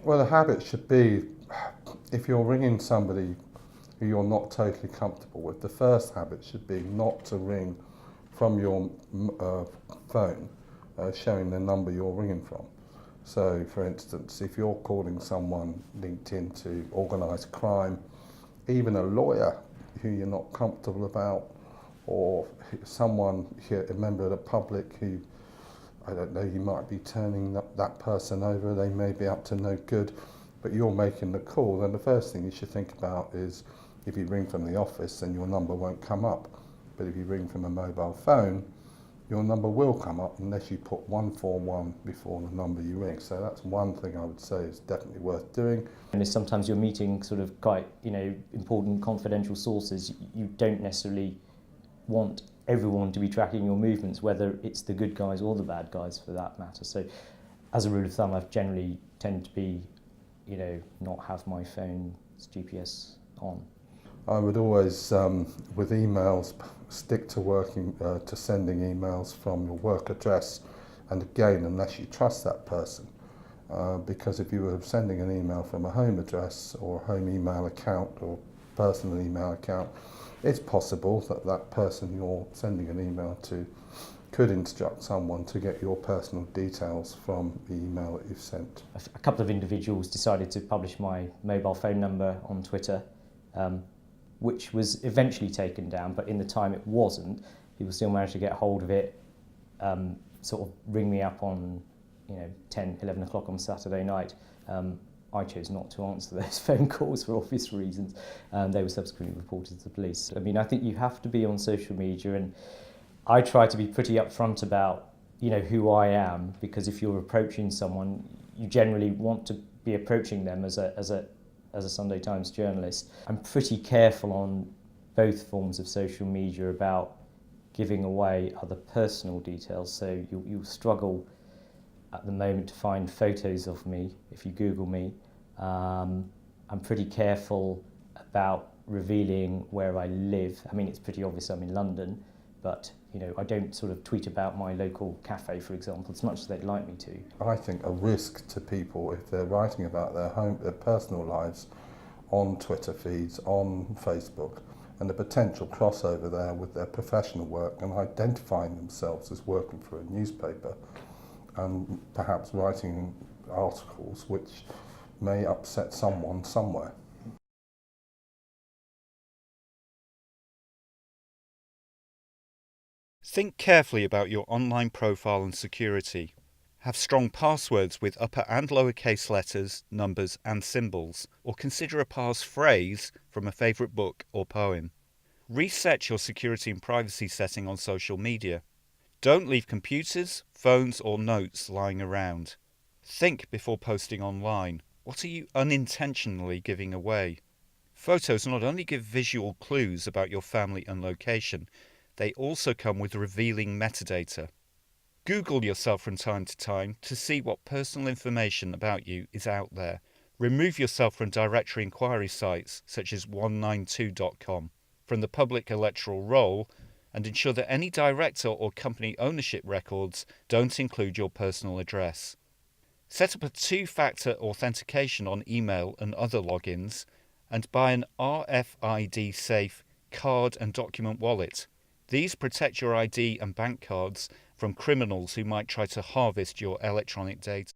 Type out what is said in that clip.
Well, the habit should be, if you're ringing somebody who you're not totally comfortable with, the first habit should be not to ring from your phone showing the number you're ringing from. So, for instance, if you're calling someone linked into organised crime, even a lawyer who you're not comfortable about, or someone, a member of the public who, I don't know, you might be turning that person over, they may be up to no good, but you're making the call, then the first thing you should think about is if you ring from the office, then your number won't come up. But if you ring from a mobile phone, your number will come up unless you put 141 before the number you ring. So that's one thing I would say is definitely worth doing. And sometimes you're meeting sort of quite, important confidential sources. You don't necessarily want everyone to be tracking your movements, whether it's the good guys or the bad guys for that matter. So as a rule of thumb, I generally tend to be, not have my phone's GPS on. I would always, with emails, stick to to sending emails from your work address, and again, unless you trust that person. Because if you were sending an email from a home address or a home email account or personal email account, it's possible that that person you're sending an email to could instruct someone to get your personal details from the email that you've sent. A couple of individuals decided to publish my mobile phone number on Twitter, which was eventually taken down, but in the time it wasn't, people still managed to get hold of it, sort of ring me up on 10, 11 o'clock on Saturday night. I chose not to answer those phone calls for obvious reasons. They were subsequently reported to the police. I mean, I think you have to be on social media, and I try to be pretty upfront about, who I am, because if you're approaching someone, you generally want to be approaching them as a Sunday Times journalist. I'm pretty careful on both forms of social media about giving away other personal details. So you'll struggle at the moment to find photos of me if you Google me. I'm pretty careful about revealing where I live. I mean, it's pretty obvious I'm in London, but I don't sort of tweet about my local cafe, for example, as much as they'd like me to. I think a risk to people if they're writing about their personal lives on Twitter feeds, on Facebook, and the potential crossover there with their professional work and identifying themselves as working for a newspaper and perhaps writing articles which may upset someone somewhere. Think carefully about your online profile and security. Have strong passwords with upper and lowercase letters, numbers and symbols, or consider a passphrase from a favourite book or poem. Reset your security and privacy setting on social media. Don't leave computers, phones or notes lying around. Think before posting online. What are you unintentionally giving away? Photos not only give visual clues about your family and location, they also come with revealing metadata. Google yourself from time to time to see what personal information about you is out there. Remove yourself from directory inquiry sites such as 192.com from the public electoral roll, and ensure that any director or company ownership records don't include your personal address. Set up a two-factor authentication on email and other logins, and buy an RFID safe card and document wallet. These protect your ID and bank cards from criminals who might try to harvest your electronic data.